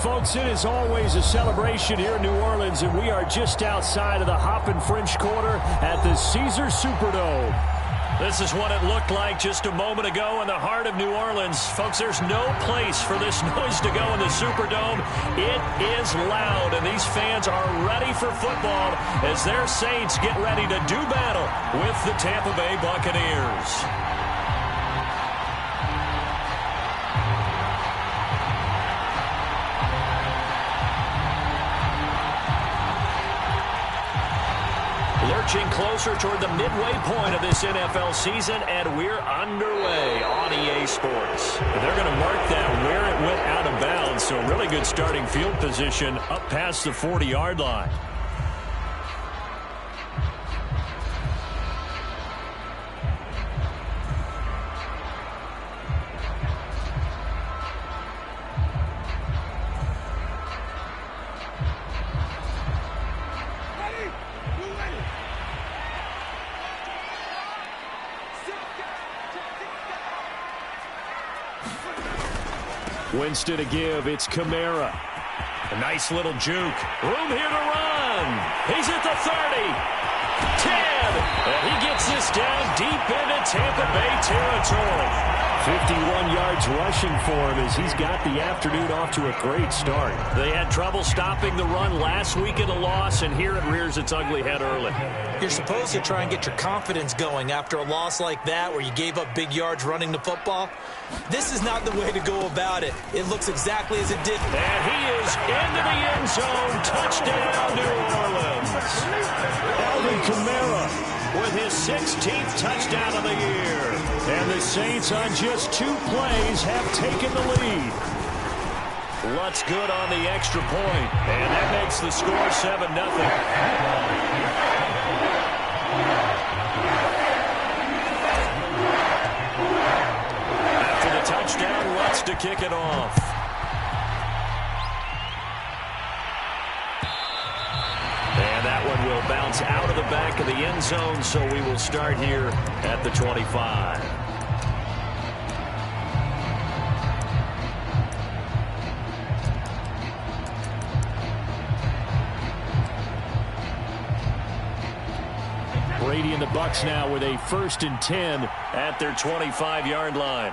folks, it is always a celebration here in New Orleans, and we are just outside of the Hoppin' French Quarter at the Caesars Superdome. This is what it looked like just a moment ago in the heart of New Orleans. Folks, there's no place for this noise to go in the Superdome. It is loud, and these fans are ready for football as their Saints get ready to do battle with the Tampa Bay Buccaneers. Lurching closer toward the midway point of this NFL season, and we're underway on EA Sports. They're going to mark that where it went out of bounds, so really good starting field position up past the 40-yard line. Winston to give. It's Kamara. A nice little juke. Room here to run. He's at the 30. 10. And he gets this down deep into Tampa Bay territory. 51 yards rushing for him as he's got the afternoon off to a great start. They had trouble stopping the run last week in the loss, and here it rears its ugly head early. You're supposed to try and get your confidence going after a loss like that where you gave up big yards running the football. This is not the way to go about it. It looks exactly as it did. And he is into the end zone. Touchdown, New Orleans. Alvin Kamara with his 16th touchdown of the year. And the Saints on just 2 plays have taken the lead. Lutz good on the extra point. And that makes the score 7-0. After the touchdown, Lutz to kick it off. And that one will bounce out of the back of the end zone, so we will start here at the 25. Brady and the Bucs now with a 1st and 10 at their 25-yard line.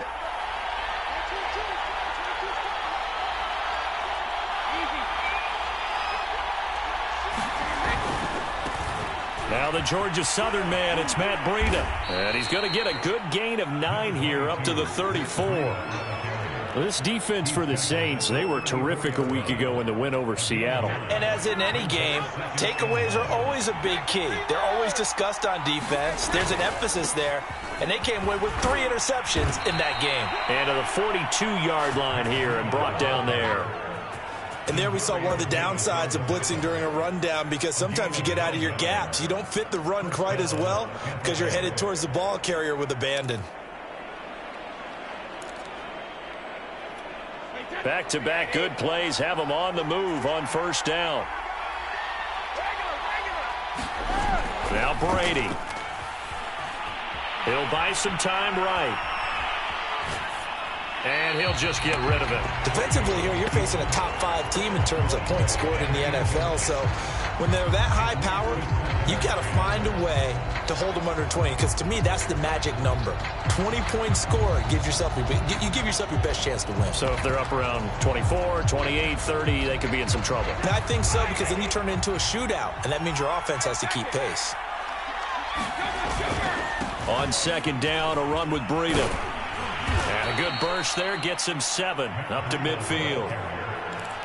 Now the Georgia Southern man, it's Matt Breida. And he's going to get a good gain of 9 here up to the 34. This defense for the Saints, they were terrific a week ago in the win over Seattle. And as in any game, takeaways are always a big key. They're always discussed on defense. There's an emphasis there. And they came away with 3 interceptions in that game. And to the 42-yard line here and brought down there. And there we saw one of the downsides of blitzing during a rundown, because sometimes you get out of your gaps. You don't fit the run quite as well because you're headed towards the ball carrier with abandon. Back-to-back good plays have them on the move on 1st down. Now Brady. He'll buy some time right. And he'll just get rid of it. Defensively here, you're facing a top 5 team in terms of points scored in the NFL. So when they're that high powered, you got to find a way to hold them under 20. Because to me, that's the magic number. 20-point score gives yourself you give yourself your best chance to win. So if they're up around 24, 28, 30, they could be in some trouble. And I think so, because then you turn it into a shootout, and that means your offense has to keep pace. On 2nd down, a run with Breida. And a good burst there gets him 7 up to midfield.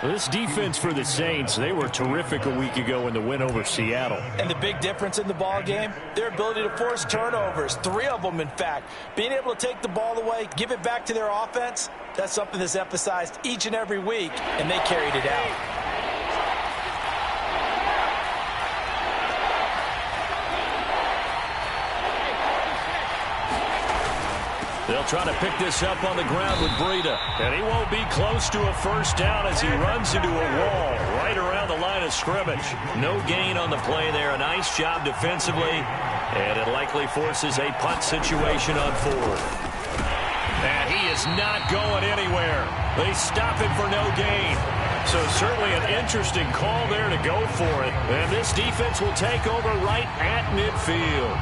This defense for the Saints, they were terrific a week ago in the win over Seattle. And the big difference in the ball game, their ability to force turnovers, 3 of them in fact. Being able to take the ball away, give it back to their offense, that's something that's emphasized each and every week, and they carried it out. They'll try to pick this up on the ground with Breida. And he won't be close to a 1st down as he runs into a wall right around the line of scrimmage. No gain on the play there. A nice job defensively. And it likely forces a punt situation on 4th. And he is not going anywhere. They stop him for no gain. So certainly an interesting call there to go for it. And this defense will take over right at midfield.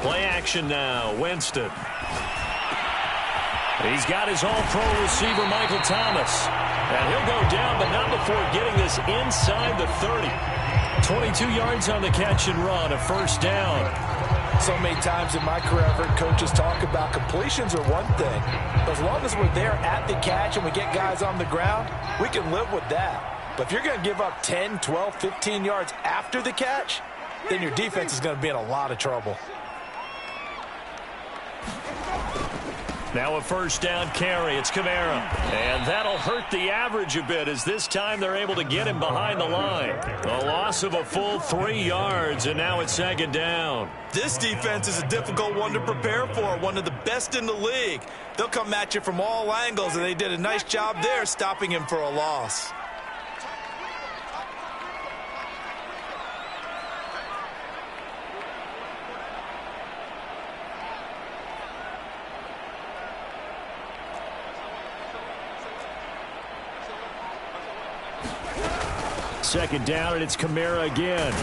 Play action now. Winston. He's got his all-pro receiver, Michael Thomas. And he'll go down, but not before getting this inside the 30. 22 yards on the catch and run, a first down. So many times in my career, I've heard coaches talk about completions are one thing. As long as we're there at the catch and we get guys on the ground, we can live with that. But if you're going to give up 10, 12, 15 yards after the catch, then your defense is going to be in a lot of trouble. Now a first down carry. It's Kamara. And that'll hurt the average a bit as this time they're able to get him behind the line. A loss of a full 3 yards, and now it's second down. This defense is a difficult one to prepare for, one of the best in the league. They'll come at you from all angles, and they did a nice job there stopping him for a loss. Second down, and it's Kamara again.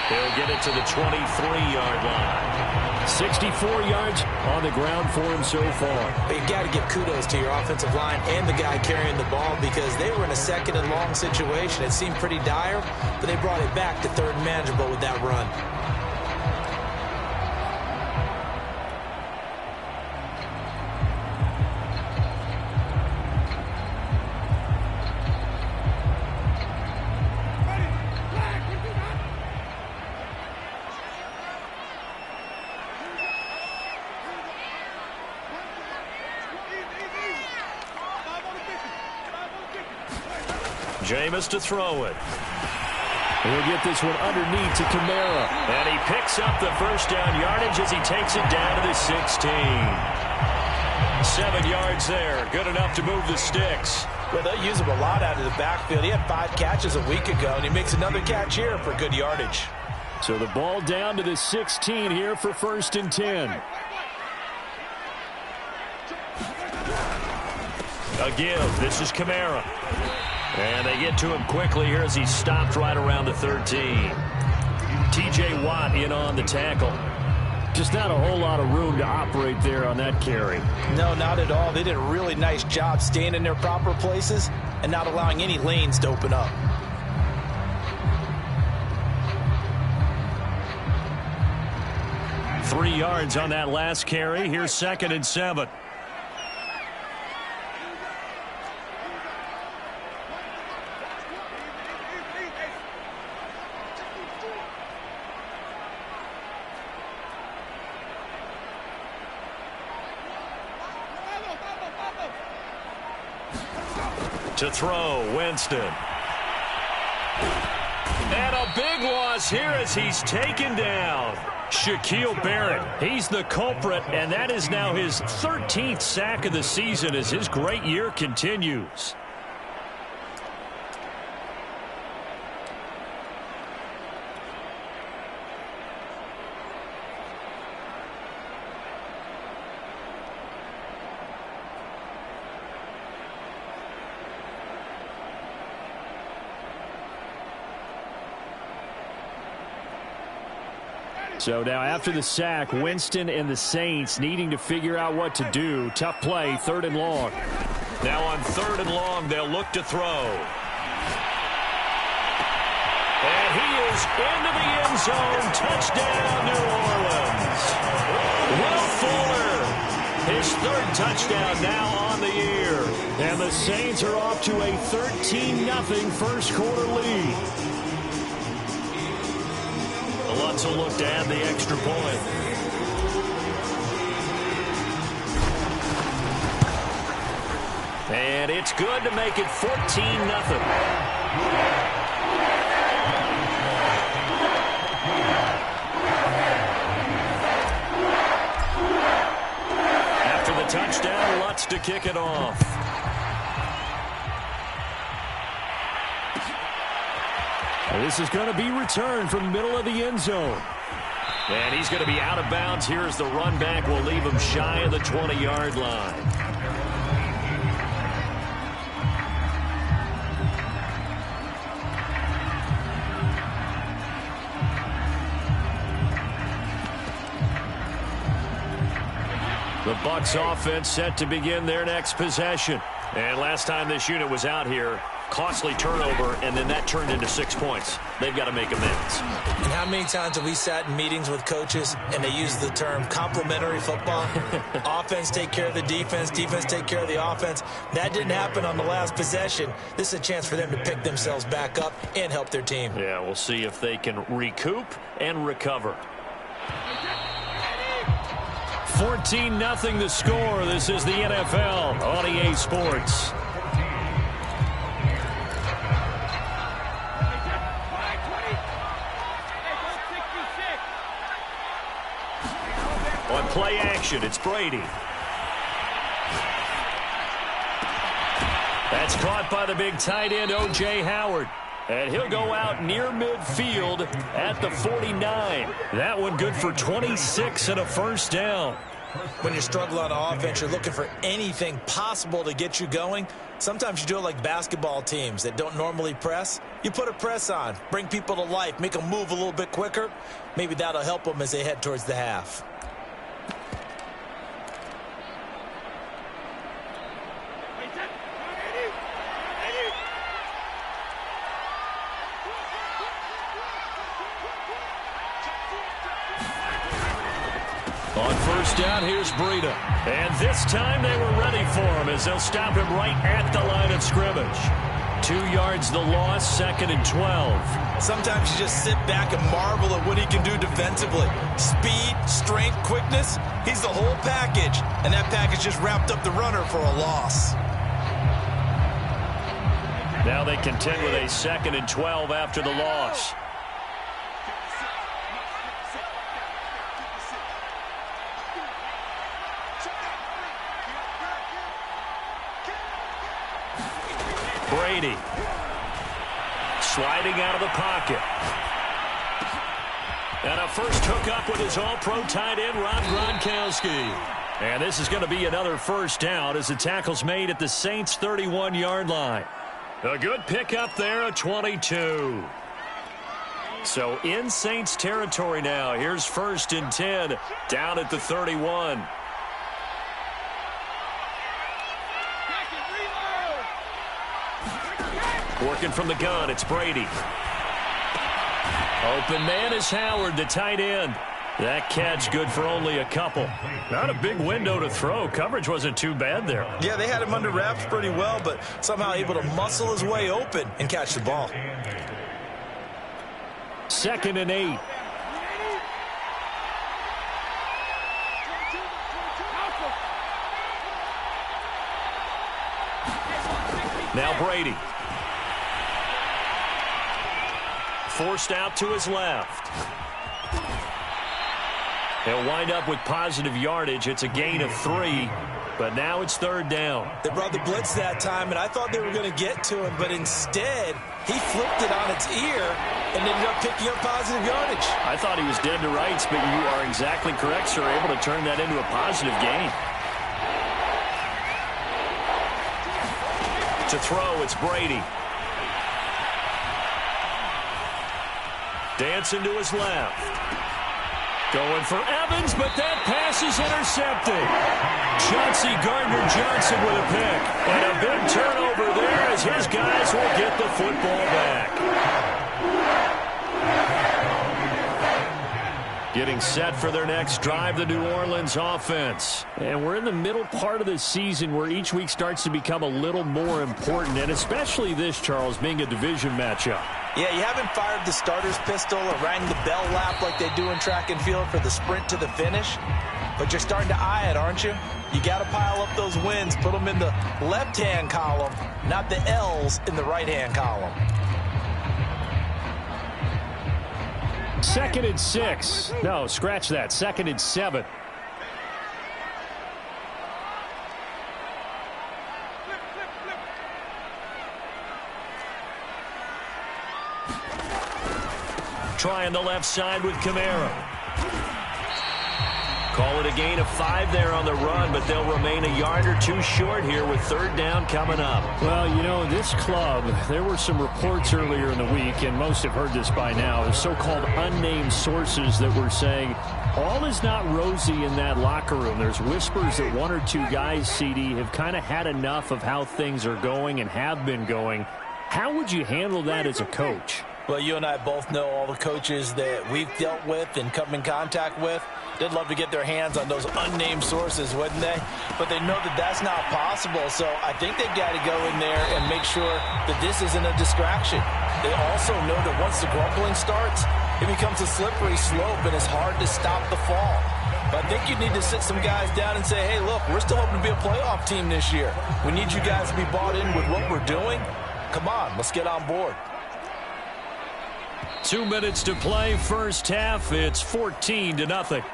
He'll get it to the 23-yard line. 64 yards on the ground for him so far. But you've got to give kudos to your offensive line and the guy carrying the ball because they were in a second and long situation. It seemed pretty dire, but they brought it back to third and manageable with that run. Jameis to throw it. He'll get this one underneath to Kamara. And he picks up the first down yardage as he takes it down to the 16. 7 yards there. Good enough to move the sticks. Well, they'll use him a lot out of the backfield. He had 5 catches a week ago, and he makes another catch here for good yardage. So the ball down to the 16 here for first and 10. A give. This is Kamara. And they get to him quickly here as he's stopped right around the 13. T.J. Watt in on the tackle. Just not a whole lot of room to operate there on that carry. No, not at all. They did a really nice job staying in their proper places and not allowing any lanes to open up. Three yards on that last carry. Here's second and 7. To throw, Winston. And a big loss here as he's taken down. Shaquille Barrett, he's the culprit, and that is now his 13th sack of the season as his great year continues. So now after the sack, Winston and the Saints needing to figure out what to do. Tough play, third and long. Now on third and long, they'll look to throw. And he is into the end zone. Touchdown, New Orleans. Will Fuller, his third touchdown now on the year. And the Saints are off to a 13-0 first quarter lead. To look to add the extra point. And it's good to make it 14-0. After the touchdown, Lutz to kick it off. This is going to be returned from the middle of the end zone. And he's going to be out of bounds. Here's the run back. Will leave him shy of the 20-yard line. The Bucs offense set to begin their next possession. And last time this unit was out here, costly turnover, and then that turned into 6 points. They've got to make amends. And how many times have we sat in meetings with coaches and they use the term complementary football? Offense take care of the defense, defense take care of the offense. That didn't happen on the last possession. This is a chance for them to pick themselves back up and help their team. Yeah, we'll see if they can recoup and recover. 14-0 the score. This is the NFL on EA Sports. On play action, it's Brady. That's caught by the big tight end, O.J. Howard. And he'll go out near midfield at the 49. That one good for 26 and a first down. When you struggle on offense, you're looking for anything possible to get you going. Sometimes you do it like basketball teams that don't normally press. You put a press on, bring people to life, make them move a little bit quicker. Maybe that'll help them as they head towards the half. On first down, here's Breida. And this time they were ready for him as they'll stop him right at the line of scrimmage. 2 yards the loss, 2nd and 12. Sometimes you just sit back and marvel at what he can do defensively. Speed, strength, quickness, he's the whole package. And that package just wrapped up the runner for a loss. Now they contend with a 2nd and 12 after the loss. Brady sliding out of the pocket. And a first hookup with his all-pro tight end, Rob Gronkowski. And this is going to be another first down as the tackle's made at the Saints' 31-yard line. A good pickup there, a 22. So in Saints territory now. Here's 1st and 10 down at the 31. Working from the gun, it's Brady. Open man is Howard, the tight end. That catch good for only a couple. Not a big window to throw. Coverage wasn't too bad there. Yeah, they had him under wraps pretty well, but somehow able to muscle his way open and catch the ball. 2nd and 8. Now Brady. Forced out to his left. They'll wind up with positive yardage. It's a gain of 3, but now it's 3rd down. They brought the blitz that time, and I thought they were going to get to him, but instead, he flipped it on its ear and ended up picking up positive yardage. I thought he was dead to rights, but you are exactly correct, sir. Able to turn that into a positive gain. To throw, it's Brady. Dancing to his left. Going for Evans, but that pass is intercepted. Chauncey Gardner-Johnson with a pick. And a big turnover there as his guys will get the football back. Getting set for their next drive, the New Orleans offense. And we're in the middle part of the season where each week starts to become a little more important, and especially this, Charles, being a division matchup. Yeah, you haven't fired the starter's pistol or rang the bell lap like they do in track and field for the sprint to the finish, but you're starting to eye it, aren't you? You got to pile up those wins, put them in the left-hand column, not the L's in the right-hand column. 2nd and 6. No, scratch that. 2nd and 7. trying the left side with Kamara. Call it a gain of 5 there on the run, but they'll remain a yard or two short here with third down coming up. Well, you know, this club, there were some reports earlier in the week, and most have heard this by now, of so-called unnamed sources that were saying all is not rosy in that locker room. There's whispers that 1 or 2 guys, CD, have kind of had enough of how things are going and have been going. How would you handle that as a coach? Well, you and I both know all the coaches that we've dealt with and come in contact with. They'd love to get their hands on those unnamed sources, wouldn't they? But they know that that's not possible, so I think they've got to go in there and make sure that this isn't a distraction. They also know that once the grumbling starts, it becomes a slippery slope, and it's hard to stop the fall. But I think you need to sit some guys down and say, hey, look, we're still hoping to be a playoff team this year. We need you guys to be bought in with what we're doing. Come on, let's get on board. 2 minutes to play, first half. It's 14-0.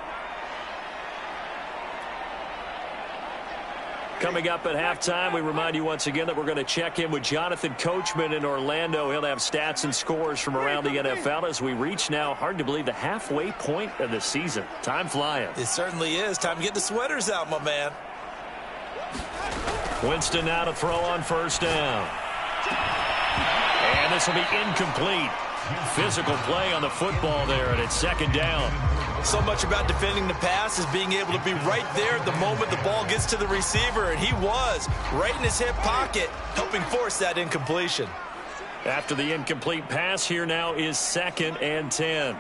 Coming up at halftime, we remind you once again that we're going to check in with Jonathan Coachman in Orlando. He'll have stats and scores from around the NFL as we reach now, hard to believe, the halfway point of the season. Time flying. It certainly is. Time to get the sweaters out, my man. Winston now to throw on first down. And this will be incomplete. Physical play on the football there, and it's second down. So much about defending the pass is being able to be right there at the moment the ball gets to the receiver, and he was right in his hip pocket, helping force that incompletion. After the incomplete pass, here now is 2nd and 10.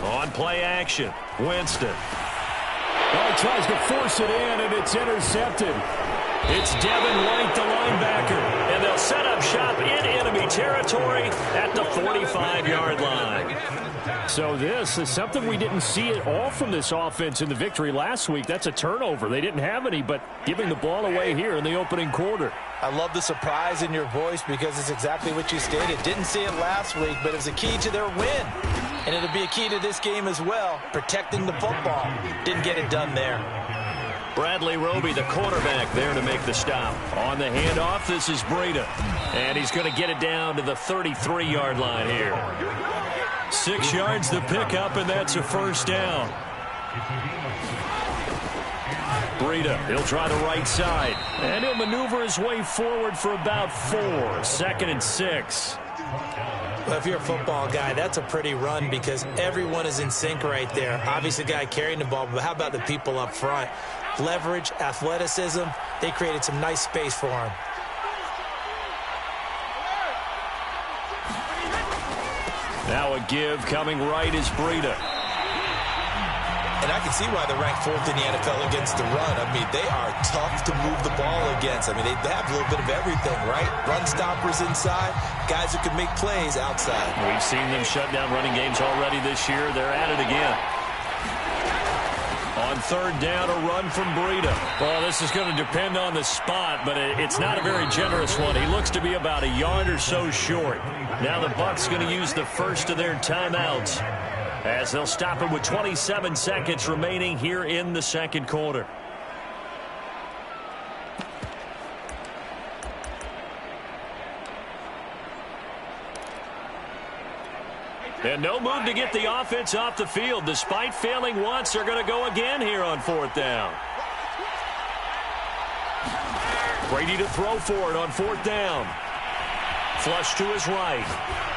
On play action, Winston. Oh, he tries to force it in, and it's intercepted. It's Devin White, the linebacker, and they'll set up shop in enemy territory at the 45-yard line. So this is something we didn't see at all from this offense in the victory last week. That's a turnover. They didn't have any, but giving the ball away here in the opening quarter. I love the surprise in your voice because it's exactly what you stated. Didn't see it last week, but it was a key to their win. And it'll be a key to this game as well, protecting the football. Didn't get it done there. Bradley Roby, the quarterback, there to make the stop. On the handoff, this is Breida. And he's going to get it down to the 33-yard line here. 6 yards the pickup, and that's a first down. Breida, he'll try the right side. And he'll maneuver his way forward for about 4. 2nd and 6. Well, if you're a football guy, that's a pretty run because everyone is in sync right there. Obviously, the guy carrying the ball, but how about the people up front? Leverage, athleticism, they created some nice space for him. Now a give coming right is Breida. And I can see why they're ranked 4th in the NFL against the run. I mean, they are tough to move the ball against. I mean, they have a little bit of everything, right? Run stoppers inside, guys who can make plays outside. We've seen them shut down running games already this year. They're at it again. On third down, a run from Breida. Well, this is going to depend on the spot, but it's not a very generous one. He looks to be about a yard or so short. Now the Bucs going to use the first of their timeouts as they'll stop him with 27 seconds remaining here in the second quarter. And no move to get the offense off the field. Despite failing once, they're going to go again here on 4th down. Brady to throw for it on 4th down. Flush to his right.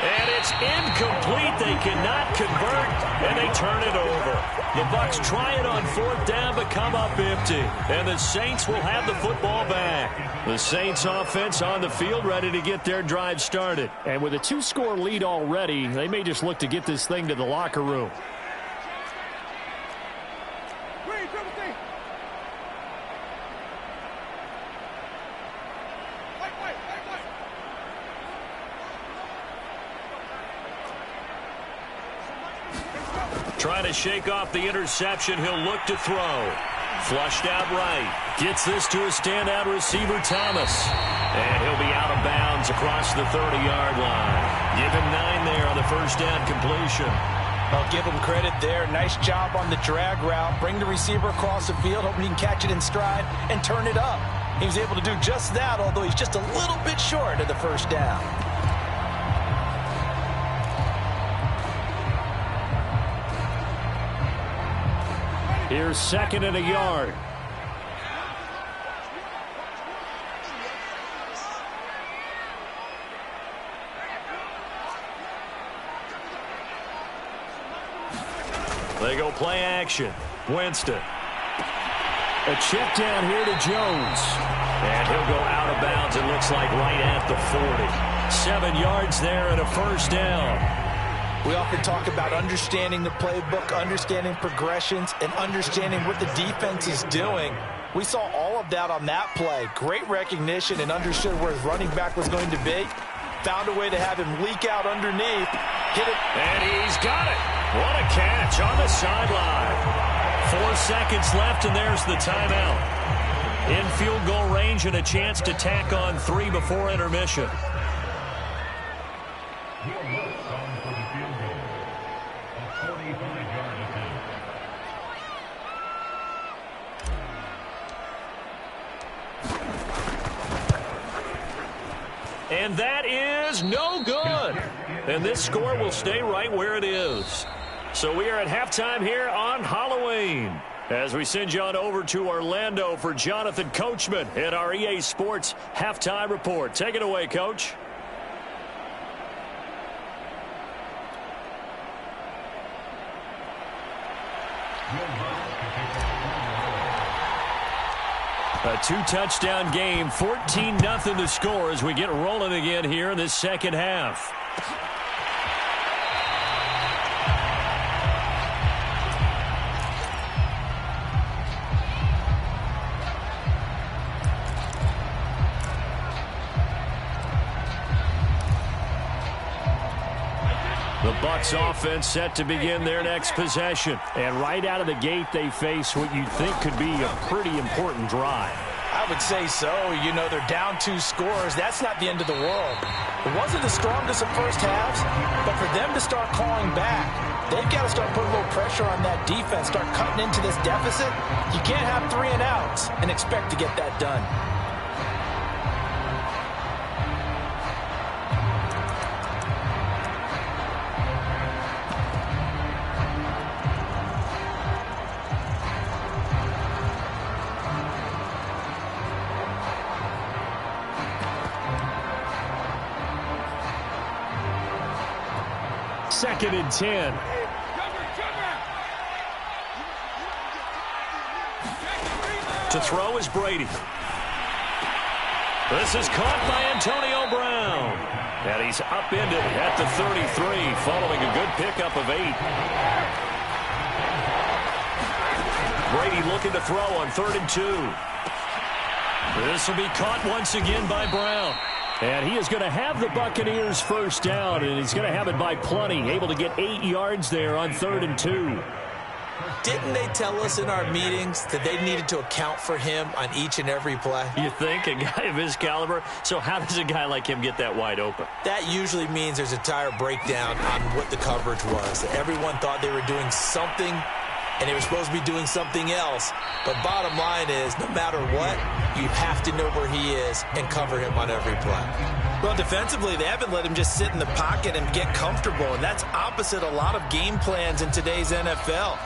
And it's incomplete. They cannot convert, and they turn it over. The Bucs try it on 4th down, but come up empty. And the Saints will have the football back. The Saints offense on the field, ready to get their drive started. And with a 2-score lead already, they may just look to get this thing to the locker room. Trying to shake off the interception. He'll look to throw. Flushed out right. Gets this to his standout receiver, Thomas. And he'll be out of bounds across the 30-yard line. Give him 9 there on the first down completion. I'll give him credit there. Nice job on the drag route. Bring the receiver across the field, hoping he can catch it in stride and turn it up. He was able to do just that, although he's just a little bit short of the first down. Here's 2nd and a yard. They go play action. Winston. A check down here to Jones. And he'll go out of bounds, it looks like, right at the 40. 7 yards there and a first down. We often talk about understanding the playbook, understanding progressions, and understanding what the defense is doing. We saw all of that on that play. Great recognition and understood where his running back was going to be. Found a way to have him leak out underneath. Hit it. And he's got it. What a catch on the sideline. 4 seconds left, and there's the timeout. In field goal range and a chance to tack on 3 before intermission. And that is no good. And this score will stay right where it is. So we are at halftime here on Halloween, as we send you on over to Orlando for Jonathan Coachman in our EA Sports Halftime Report. Take it away, Coach. A 2-touchdown game, 14-0 to score as we get rolling again here in this second half. The Bucs offense set to begin their next possession. And right out of the gate, they face what you'd think could be a pretty important drive. I would say so. You know, they're down 2 scores. That's not the end of the world. It wasn't the strongest of first halves, but for them to start calling back, they've got to start putting a little pressure on that defense, start cutting into this deficit. You can't have 3 and outs and expect to get that done. Second and 10. To throw is Brady. This is caught by Antonio Brown. And he's upended at the 33 following a good pickup of 8. Brady looking to throw on 3rd and 2. This will be caught once again by Brown. And he is going to have the Buccaneers first down, and he's going to have it by plenty. Able to get 8 yards there on 3rd and 2. Didn't they tell us in our meetings that they needed to account for him on each and every play? You think? A guy of his caliber? So how does a guy like him get that wide open? That usually means there's a tire breakdown on what the coverage was. Everyone thought they were doing something, and they were supposed to be doing something else. But bottom line is, no matter what, you have to know where he is and cover him on every play. Well, defensively, they haven't let him just sit in the pocket and get comfortable, and that's opposite a lot of game plans in today's NFL.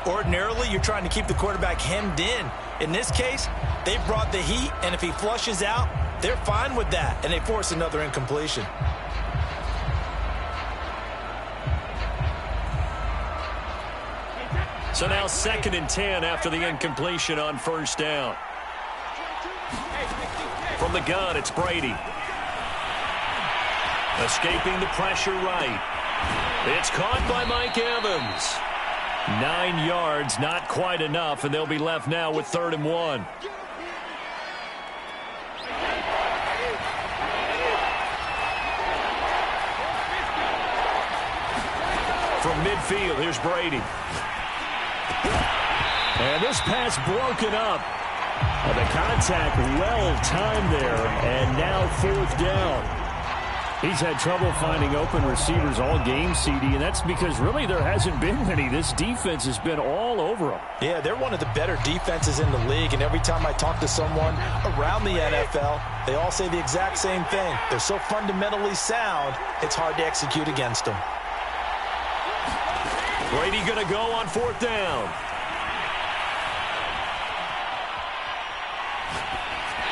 Ordinarily, you're trying to keep the quarterback hemmed in. In this case, they brought the heat, and if he flushes out, they're fine with that, and they force another incompletion. So now 2nd and 10 after the incompletion on first down. From the gun, it's Brady. Escaping the pressure right. It's caught by Mike Evans. 9 yards, not quite enough, and they'll be left now with 3rd and 1. From midfield, here's Brady. And this pass broken up. The contact well timed there, and now 4th down. He's had trouble finding open receivers all game, CD, and that's because really there hasn't been many. This defense has been all over him. Yeah, they're one of the better defenses in the league, and every time I talk to someone around the NFL, they all say the exact same thing. They're so fundamentally sound, it's hard to execute against them. Brady going to go on 4th down.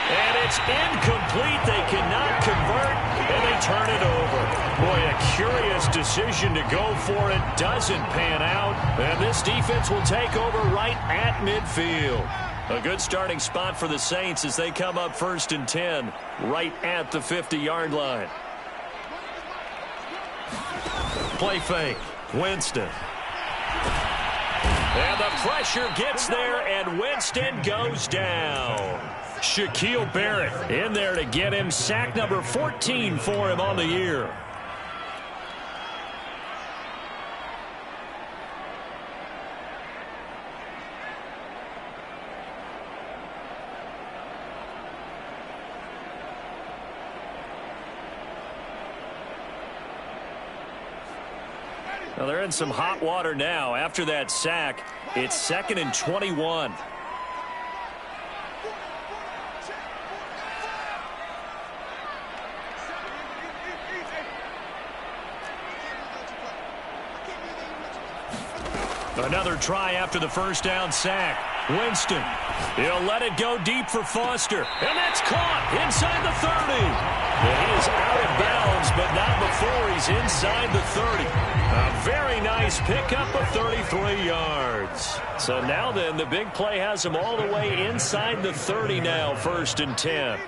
And it's incomplete. They cannot convert, and they turn it over. Boy, a curious decision to go for it. Doesn't pan out, and this defense will take over right at midfield. A good starting spot for the Saints as they come up 1st and 10, right at the 50-yard line. Play fake. Winston. And the pressure gets there, and Winston goes down. Shaquille Barrett in there to get him. Sack number 14 for him on the year. Well, they're in some hot water now. After that sack, it's 2nd and 21. Another try after the 1st down sack. Winston. He'll let it go deep for Foster. And that's caught inside the 30. And he is out of bounds, but not before he's inside the 30. A very nice pickup of 33 yards. So now then, the big play has him all the way inside the 30 now, 1st and 10.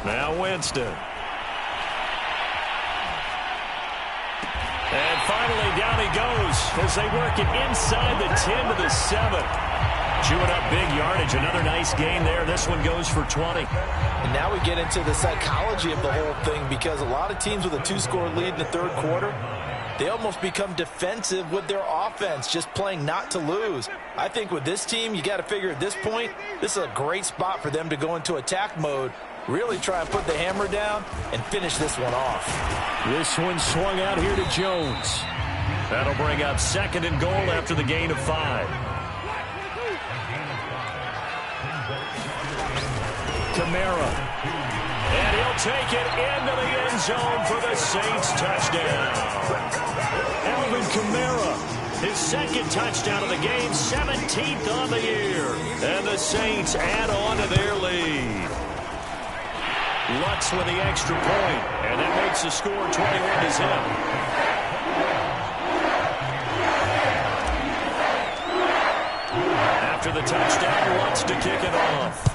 Now Winston. And finally down he goes as they work it inside the 10 to the 7. Chewing up big yardage. Another nice gain there. This one goes for 20. And now we get into the psychology of the whole thing, because a lot of teams with a 2-score lead in the 3rd quarter, they almost become defensive with their offense, just playing not to lose. I think with this team, you got to figure at this point, this is a great spot for them to go into attack mode, really try and put the hammer down and finish this one off. This one swung out here to Jones. That'll bring up 2nd and goal after the gain of 5. Kamara. And he'll take it into the end zone for the Saints touchdown. Alvin Kamara, his 2nd touchdown of the game, 17th on the year. And the Saints add on to their lead. Lutz with the extra point, and that makes the score 21-0. After the touchdown, Lutz to kick it off.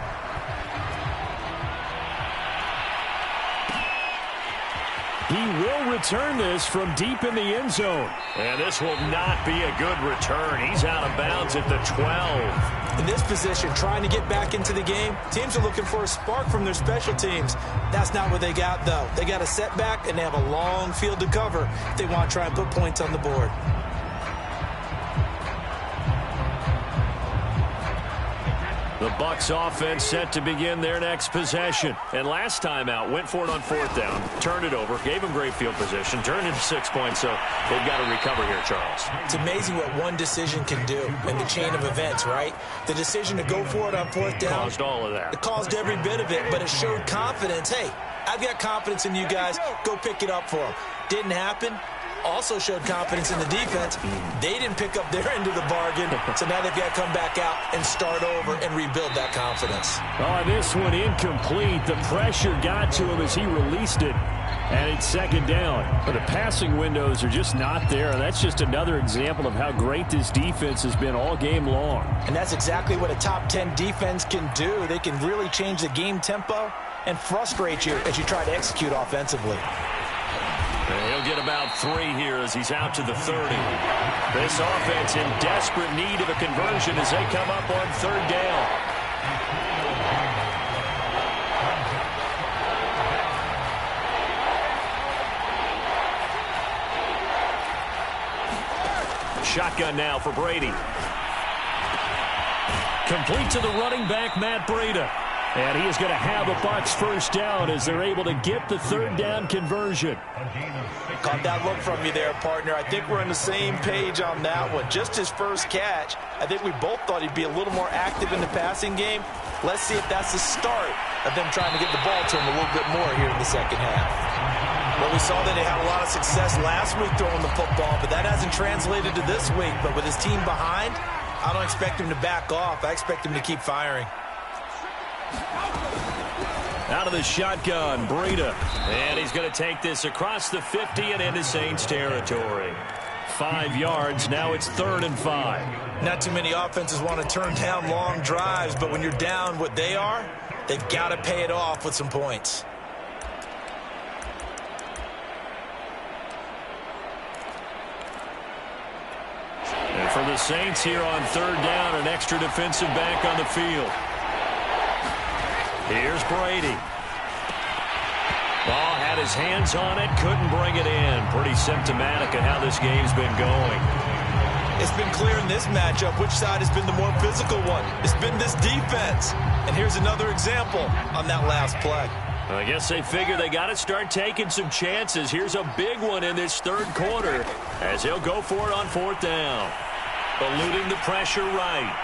He will return this from deep in the end zone. And this will not be a good return. He's out of bounds at the 12. In this position, trying to get back into the game, teams are looking for a spark from their special teams. That's not what they got, though. They got a setback, and they have a long field to cover if they want to try and put points on the board. The Bucs offense set to begin their next possession. And last time out, went for it on 4th down, turned it over, gave them great field position, turned into 6 points, so they've got to recover here, Charles. It's amazing what one decision can do in the chain of events, right? The decision to go for it on 4th down caused all of that. It caused every bit of it, but it showed confidence. Hey, I've got confidence in you guys. Go pick it up for them. Didn't happen. Also showed confidence in the defense. They didn't pick up their end of the bargain, so now they've got to come back out and start over and rebuild that confidence. Oh, this one incomplete. The pressure got to him as he released it, and it's 2nd down. But the passing windows are just not there, and that's just another example of how great this defense has been all game long. And that's exactly what a top 10 defense can do. They can really change the game tempo and frustrate you as you try to execute offensively. And he'll get about 3 here as he's out to the 30. This offense in desperate need of a conversion as they come up on 3rd down. Shotgun now for Brady. Complete to the running back, Matt Breida. And he is going to have a Bucs first down as they're able to get the third down conversion. Caught that look from you there, partner. I think we're on the same page on that one. Just his first catch. I think we both thought he'd be a little more active in the passing game. Let's see if that's the start of them trying to get the ball to him a little bit more here in the second half. Well, we saw that they had a lot of success last week throwing the football, but that hasn't translated to this week. But with his team behind, I don't expect him to back off. I expect him to keep firing. Out of the shotgun, Breida. And he's going to take this across the 50 and into Saints territory. 5 yards. Now it's 3rd and 5. Not too many offenses want to turn down long drives, but when you're down what they are, they've got to pay it off with some points. And for the Saints here on 3rd down, an extra defensive back on the field. Here's Brady. Ball had his hands on it, couldn't bring it in. Pretty symptomatic of how this game's been going. It's been clear in this matchup which side has been the more physical one. It's been this defense. And here's another example on that last play. I guess they figure they got to start taking some chances. Here's a big one in this 3rd quarter as he'll go for it on 4th down. Eluding the pressure right.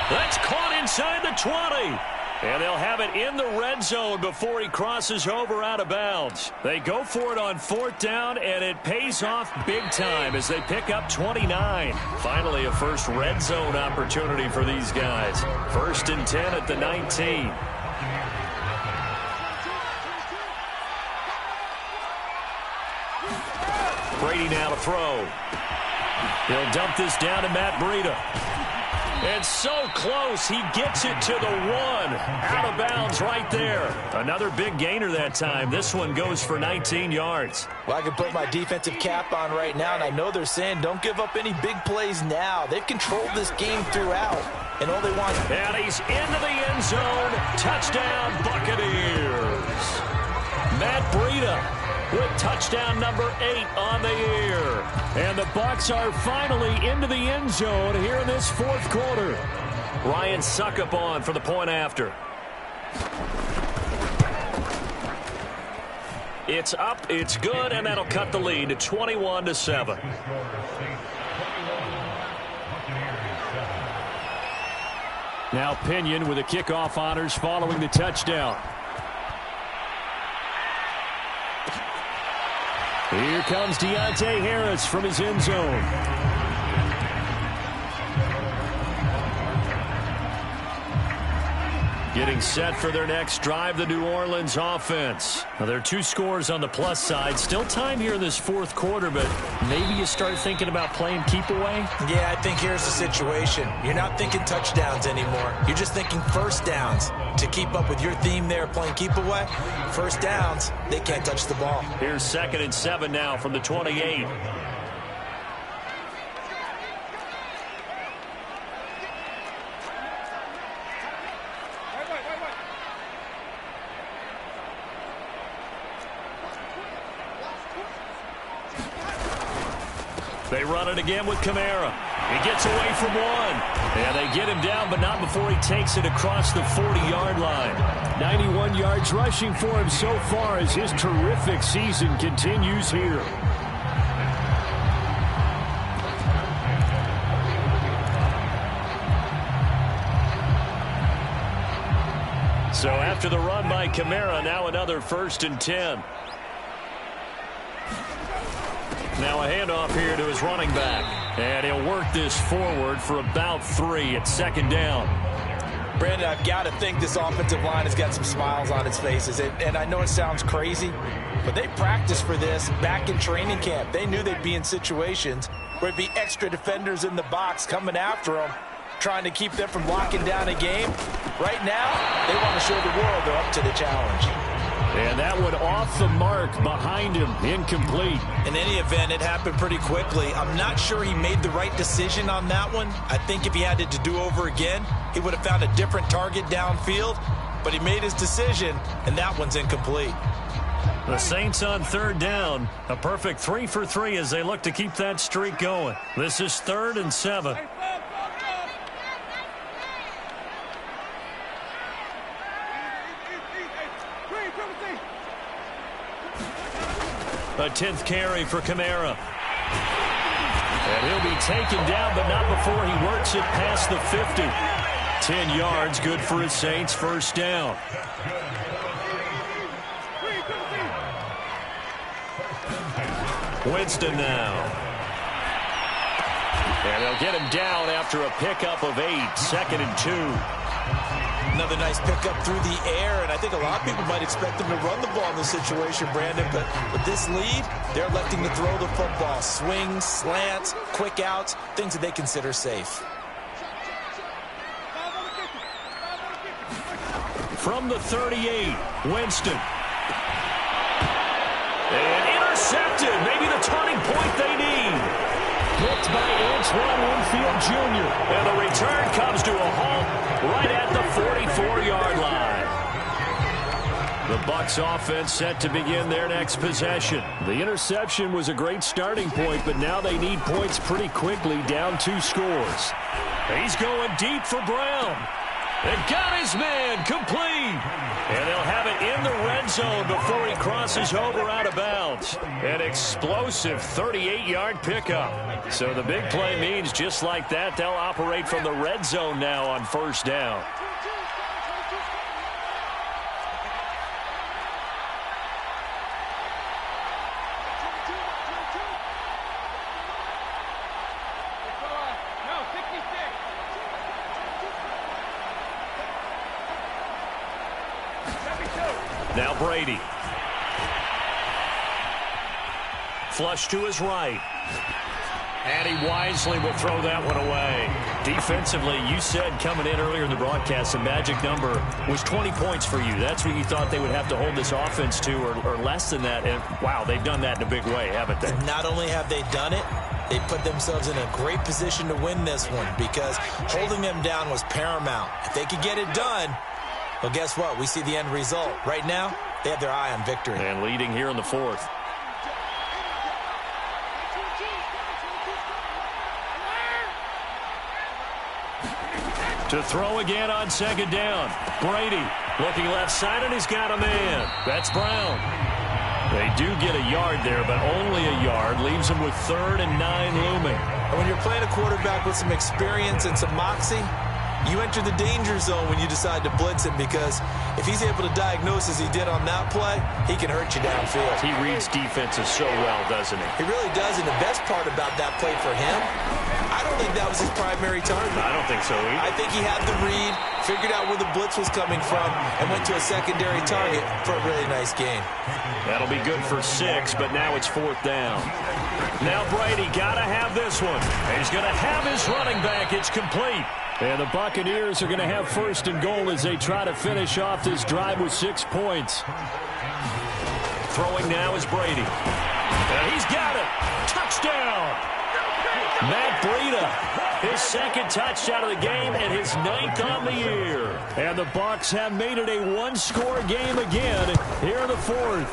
That's caught inside the 20. And they'll have it in the red zone before he crosses over out of bounds. They go for it on 4th down, and it pays off big time as they pick up 29. Finally, a first red zone opportunity for these guys. 1st and 10 at the 19. Brady now to throw. He'll dump this down to Matt Breida. And so close, he gets it to the 1. Out of bounds right there. Another big gainer that time. This one goes for 19 yards. Well, I can put my defensive cap on right now, and I know they're saying don't give up any big plays now. They've controlled this game throughout, and all they want. And he's into the end zone. Touchdown, Buccaneers. Matt Breida with touchdown number 8 on the year. And the Bucs are finally into the end zone here in this 4th quarter. Ryan Suckup on for the point after. It's up, it's good, and that'll cut the lead to 21-7. Now Pinion with the kickoff honors following the touchdown. Here comes Deontay Harris from his end zone. Getting set for their next drive, the New Orleans offense. Now, there are 2 scores on the plus side. Still time here in this 4th quarter, but maybe you start thinking about playing keep away? Yeah, I think here's the situation. You're not thinking touchdowns anymore. You're just thinking first downs. To keep up with your theme there, playing keep away, first downs, they can't touch the ball. Here's 2nd and 7 now from the 28. They run it again with Kamara. He gets away from 1. And they get him down, but not before he takes it across the 40-yard line. 91 yards rushing for him so far as his terrific season continues here. So after the run by Kamara, now another 1st and 10. Now a handoff here to his running back. And he'll work this forward for about 3 at 2nd down. Brandon, I've got to think this offensive line has got some smiles on its faces. And I know it sounds crazy, but they practiced for this back in training camp. They knew they'd be in situations where it'd be extra defenders in the box coming after them, trying to keep them from locking down a game. Right now, they want to show the world they're up to the challenge. And that one off the mark behind him, incomplete. In any event, it happened pretty quickly. I'm not sure he made the right decision on that one. I think if he had it to do over again, he would have found a different target downfield. But he made his decision, and that one's incomplete. The Saints on third down. A perfect 3 for 3 as they look to keep that streak going. This is 3rd and 7. A 10th carry for Kamara. And he'll be taken down, but not before he works it past the 50. 10 yards, good for his Saints, first down. Winston now. And they'll get him down after a pickup of 8, 2nd and 2. Another nice pickup through the air, and I think a lot of people might expect them to run the ball in this situation, Brandon, but with this lead, they're electing to throw the football. Swings, slants, quick outs, things that they consider safe. From the 38, Winston. And intercepted, maybe the turning point they need. Picked by Antoine Winfield Jr. And the return comes to a halt right at the 44-yard line. The Bucs offense set to begin their next possession. The interception was a great starting point, but now they need points pretty quickly, down 2 scores. He's going deep for Brown. And got his man complete. And they'll have it in the red zone before he crosses over out of bounds. An explosive 38-yard pickup. So the big play means just like that, they'll operate from the red zone now on first down. Now Brady. Flush to his right. And he wisely will throw that one away. Defensively, you said coming in earlier in the broadcast, the magic number was 20 points for you. That's what you thought they would have to hold this offense to, or less than that. And, wow, they've done that in a big way, haven't they? And not only have they done it, they put themselves in a great position to win this one because holding them down was paramount. If they could get it done, well, guess what? We see the end result. Right now, they have their eye on victory. And leading here in the 4th. To throw again on 2nd down. Brady looking left side, and he's got a man. That's Brown. They do get a yard there, but only a yard. Leaves them with 3rd and 9 looming. And when you're playing a quarterback with some experience and some moxie, you enter the danger zone when you decide to blitz him because if he's able to diagnose as he did on that play, he can hurt you downfield. He reads defenses so well, doesn't he? He really does, and the best part about that play for him, I don't think that was his primary target. I don't think so either. I think he had the read, figured out where the blitz was coming from, and went to a secondary target for a really nice gain. That'll be good for 6, but now it's 4th down. Now Brady got to have this one. He's going to have his running back. It's complete. And the Buccaneers are going to have 1st and goal as they try to finish off this drive with 6 points. Throwing now is Brady. And he's got it. Touchdown. Matt Breida, his 2nd touchdown of the game and his 9th on the year. And the Bucs have made it a 1-score game again here in the 4th.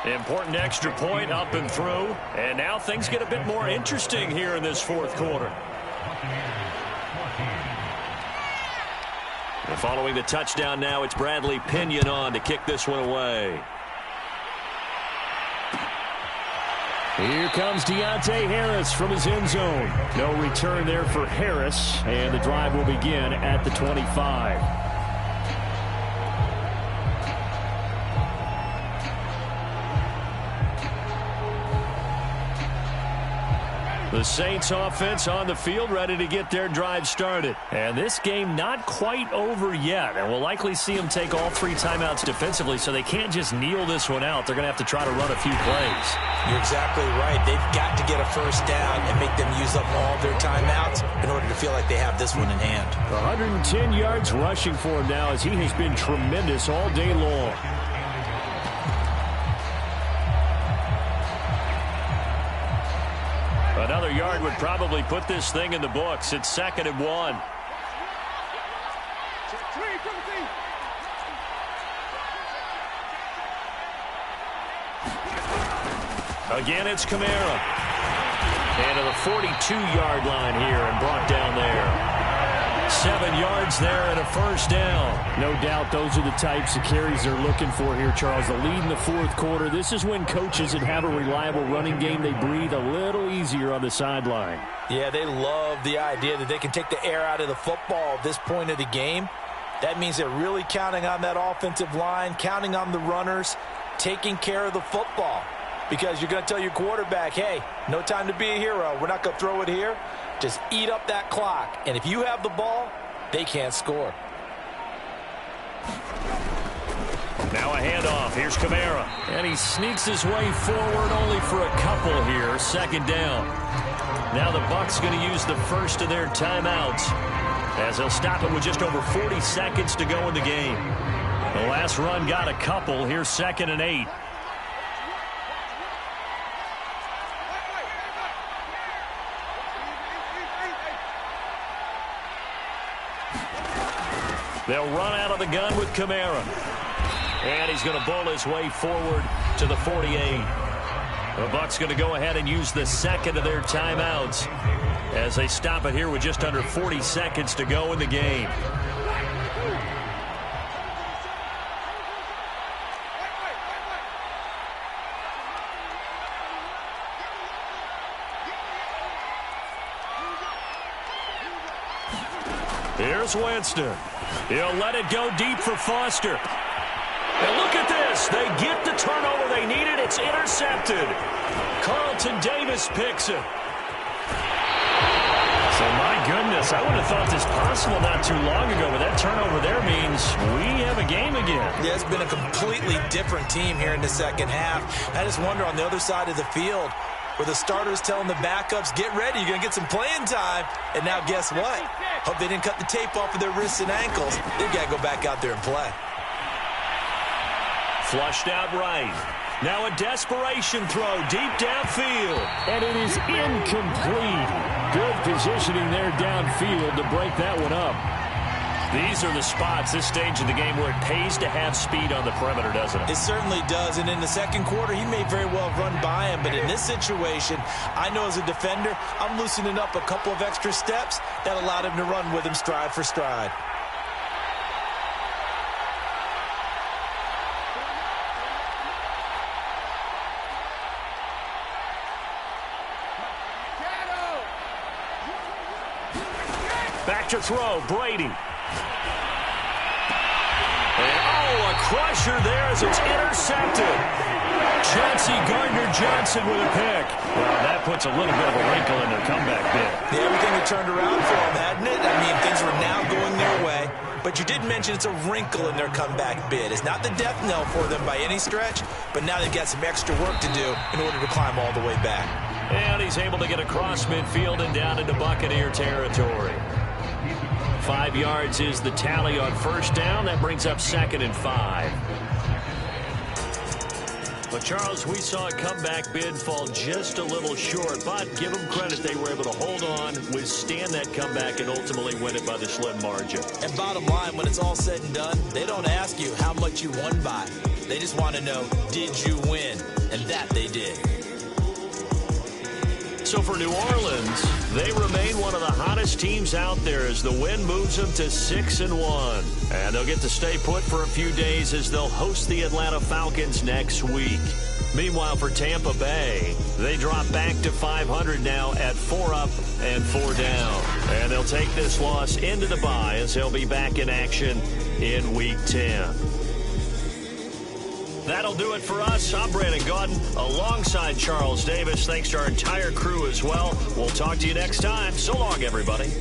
Important extra point up and through. And now things get a bit more interesting here in this 4th quarter. And following the touchdown now, it's Bradley Pinion on to kick this one away. Here comes Deontay Harris from his end zone. No return there for Harris, and the drive will begin at the 25. The Saints offense on the field ready to get their drive started. And this game not quite over yet. And we'll likely see them take all 3 timeouts defensively, so they can't just kneel this one out. They're going to have to try to run a few plays. You're exactly right. They've got to get a 1st down and make them use up all their timeouts in order to feel like they have this one in hand. 110 yards rushing for him now as he has been tremendous all day long. Another yard would probably put this thing in the books. It's 2nd and 1. Again, it's Kamara. And to the 42-yard line here and brought down there. 7 yards there and a first down. No doubt those are the types of carries they're looking for here, Charles. The lead in the fourth quarter. This is when coaches that have a reliable running game, they breathe a little easier on the sideline. Yeah, they love the idea that they can take the air out of the football at this point of the game. That means they're really counting on that offensive line, counting on the runners, taking care of the football. Because you're going to tell your quarterback, hey, no time to be a hero. We're not going to throw it here. Just eat up that clock. And if you have the ball, they can't score. Now a handoff. Here's Kamara. And he sneaks his way forward only for a couple here. Second down. Now the Bucs going to use the first of their timeouts as they'll stop it with just over 40 seconds to go in the game. The last run got a couple. Here's 2nd and 8. They'll run out of the gun with Kamara. And he's going to bowl his way forward to the 48. The Bucs going to go ahead and use the second of their timeouts as they stop it here with just under 40 seconds to go in the game. Here's Winston. He'll let it go deep for Foster. And look at this. They get the turnover they needed. It's intercepted. Carlton Davis picks it. So, my goodness, I would have thought this possible not too long ago, but that turnover there means we have a game again. Yeah, it's been a completely different team here in the second half. I just wonder on the other side of the field, where the starters telling the backups, get ready, you're going to get some playing time. And now guess what? Hope they didn't cut the tape off of their wrists and ankles. They've got to go back out there and play. Flushed out right. Now a desperation throw deep downfield. And it is incomplete. Good positioning there downfield to break that one up. These are the spots, this stage of the game, where it pays to have speed on the perimeter, doesn't it? It certainly does, and in the second quarter, he may very well run by him, but in this situation, I know as a defender, I'm loosening up a couple of extra steps that allowed him to run with him stride for stride. Back to throw, Brady. A crusher there as it's intercepted. Chauncey Gardner-Johnson with a pick. Well, that puts a little bit of a wrinkle in their comeback bid. Yeah, everything had turned around for them, hadn't it? I mean, things were now going their way. But you did mention it's a wrinkle in their comeback bid. It's not the death knell for them by any stretch, but now they've got some extra work to do in order to climb all the way back. And he's able to get across midfield and down into Buccaneer territory. 5 yards is the tally on first down. That brings up 2nd and 5. But, Charles, we saw a comeback bid fall just a little short, but give them credit. They were able to hold on, withstand that comeback, and ultimately win it by the slim margin. And bottom line, when it's all said and done, they don't ask you how much you won by. They just want to know, did you win? And that they did. So for New Orleans, they remain one of the hottest teams out there as the win moves them to 6-1. And they'll get to stay put for a few days as they'll host the Atlanta Falcons next week. Meanwhile, for Tampa Bay, they drop back to 500 now at 4 up and 4 down. And they'll take this loss into the bye as they'll be back in action in Week 10. That'll do it for us. I'm Brandon Gaudin alongside Charles Davis. Thanks to our entire crew as well. We'll talk to you next time. So long, everybody.